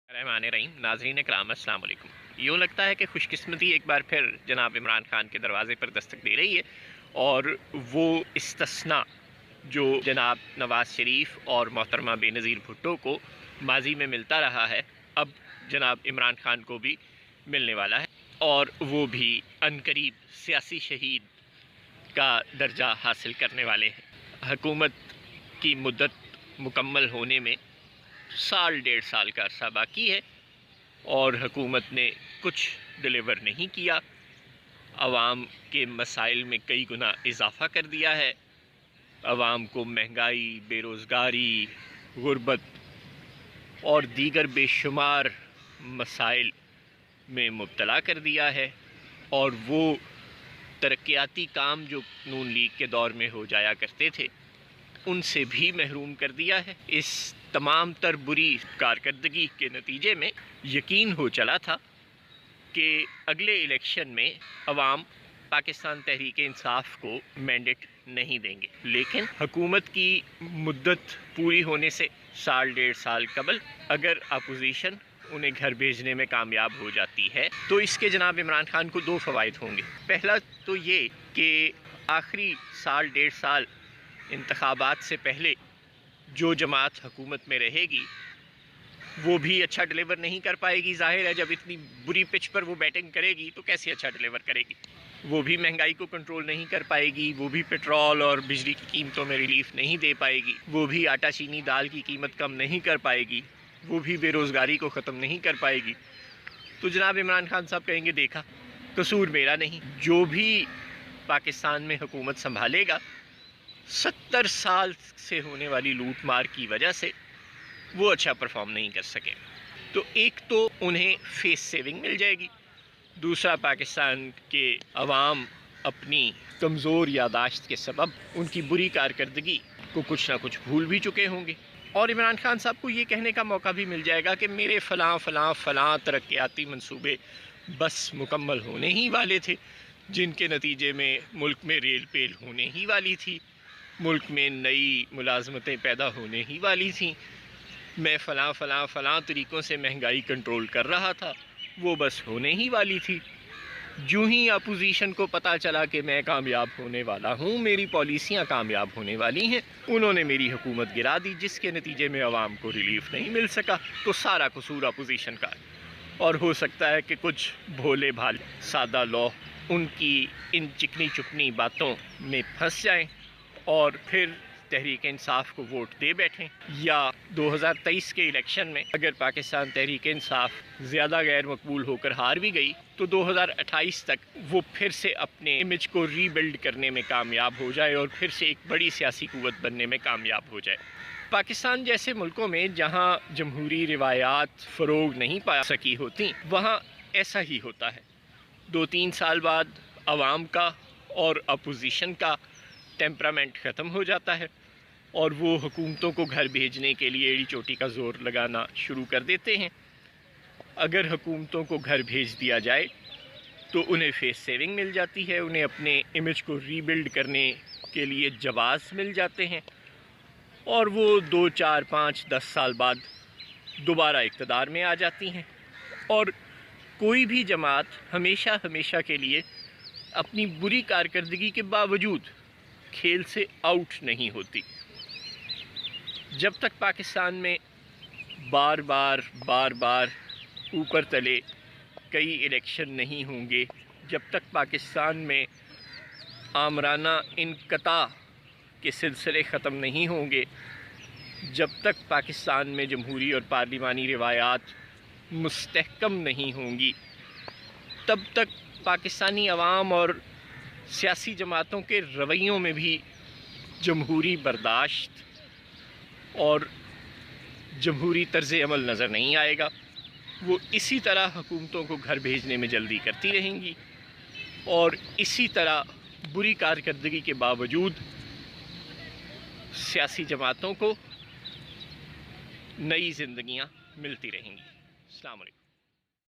रहमान रहीम। नाज़रीन इकराम अस्सलाम वालेकुम। यूँ लगता है कि खुश किस्मती एक बार फिर जनाब इमरान खान के दरवाज़े पर दस्तक दे रही है और वो इस्तिस्ना जो जनाब नवाज़ शरीफ और मोहतरमा बेनज़ीर भुट्टो को माजी में मिलता रहा है, अब जनाब इमरान खान को भी मिलने वाला है और वो भी अनकरीब सियासी शहीद का दर्जा हासिल करने वाले हैं। हुकूमत की मुद्दत मुकम्मल होने में साल डेढ़ साल का अरसा बाकी है और हुकूमत ने कुछ डिलीवर नहीं किया। आवाम के मसाइल में कई गुना इजाफ़ा कर दिया है। आवाम को महंगाई, बेरोज़गारी, गुर्बत और दीगर बेशुमार मसाइल में मुब्तला कर दिया है और वो तरक्याती काम जो नून लीग के दौर में हो जाया करते थे उनसे भी महरूम कर दिया है। इस तमाम तर बुरी कारकर्दगी के नतीजे में यकीन हो चला था कि अगले इलेक्शन में अवाम पाकिस्तान तहरीक इंसाफ को मैंडेट नहीं देंगे, लेकिन हुकूमत की मुद्दत पूरी होने से साल डेढ़ साल कबल अगर अपोजिशन उन्हें घर भेजने में कामयाब हो जाती है तो इसके जनाब इमरान खान को दो फ़वाइद होंगे। पहला तो ये कि आखिरी साल डेढ़ साल इंतखाबात से पहले जो जमात हुकूमत में रहेगी वो भी अच्छा डिलीवर नहीं कर पाएगी। ज़ाहिर है, जब इतनी बुरी पिच पर वो बैटिंग करेगी तो कैसे अच्छा डिलीवर करेगी। वो भी महंगाई को कंट्रोल नहीं कर पाएगी, वो भी पेट्रोल और बिजली की कीमतों में रिलीफ नहीं दे पाएगी, वो भी आटा चीनी दाल की कीमत कम नहीं कर पाएगी, वो भी बेरोज़गारी को ख़त्म नहीं कर पाएगी। तो जनाब इमरान खान साहब कहेंगे देखा कसूर मेरा नहीं, जो भी पाकिस्तान में हुकूमत संभालेगा 70 साल से होने वाली लूट मार की वजह से वो अच्छा परफॉर्म नहीं कर सके। तो एक तो उन्हें फेस सेविंग मिल जाएगी, दूसरा पाकिस्तान के अवाम अपनी कमज़ोर यादाश्त के सबब उनकी बुरी कारकर्दगी को कुछ ना कुछ भूल भी चुके होंगे और इमरान खान साहब को ये कहने का मौका भी मिल जाएगा कि मेरे फ़लाँ तरक्याती मंसूबे बस मुकम्मल होने ही वाले थे, जिनके नतीजे में मुल्क में रेल पेल होने ही वाली थी, मुल्क में नई मुलाजमतें पैदा होने ही वाली थीं। मैं फ़लाँ तरीक़ों से महंगाई कंट्रोल कर रहा था, वो बस होने ही वाली थी। जो ही अपोजिशन को पता चला कि मैं कामयाब होने वाला हूँ, मेरी पॉलिसियाँ कामयाब होने वाली हैं, उन्होंने मेरी हुकूमत गिरा दी, जिसके नतीजे में आवाम को रिलीफ नहीं मिल सका। तो सारा कसूर अपोजिशन का है और हो सकता है कि कुछ भोले भाले सादा लोग उनकी इन चिकनी चुपनी बातों में फंस जाएं और फिर तहरीक इंसाफ को वोट दे बैठें, या 2023 के इलेक्शन में अगर पाकिस्तान तहरीक इंसाफ ज़्यादा गैर मकबूल होकर हार भी गई तो 2028 तक वो फिर से अपने इमेज को रीबिल्ड करने में कामयाब हो जाए और फिर से एक बड़ी सियासी कुव्वत बनने में कामयाब हो जाए। पाकिस्तान जैसे मुल्कों में जहाँ जमहूरी रिवायात फ़रोग नहीं पा सकी होती, वहाँ ऐसा ही होता है। 2-3 साल बाद आवाम का और अपोजिशन का टेम्परामेंट ख़त्म हो जाता है और वो हुकूमतों को घर भेजने के लिए एड़ी चोटी का ज़ोर लगाना शुरू कर देते हैं। अगर हुकूमतों को घर भेज दिया जाए तो उन्हें फेस सेविंग मिल जाती है, उन्हें अपने इमेज को रीबिल्ड करने के लिए जवाज़ मिल जाते हैं और वो 2, 4, 5, 10 साल बाद दोबारा इक़्तिदार में आ जाती हैं। और कोई भी जमात हमेशा के लिए अपनी बुरी कारकर्दगी के बावजूद खेल से आउट नहीं होती। जब तक पाकिस्तान में बार बार ऊपर तले कई इलेक्शन नहीं होंगे, जब तक पाकिस्तान में आमराना इनक़ता के सिलसिले ख़त्म नहीं होंगे, जब तक पाकिस्तान में जमहूरी और पार्लिमानी रिवायात मुस्तहकम नहीं होंगी, तब तक पाकिस्तानी अवाम और सियासी जमातों के रवैयों में भी जमहूरी बर्दाश्त और जमहूरी तर्ज़ अमल नज़र नहीं आएगा। वो इसी तरह हुकूमतों को घर भेजने में जल्दी करती रहेंगी और इसी तरह बुरी कारकर्दगी के बावजूद सियासी जमातों को नई ज़िंदगियां मिलती रहेंगी। अस्सलाम वालेकुम।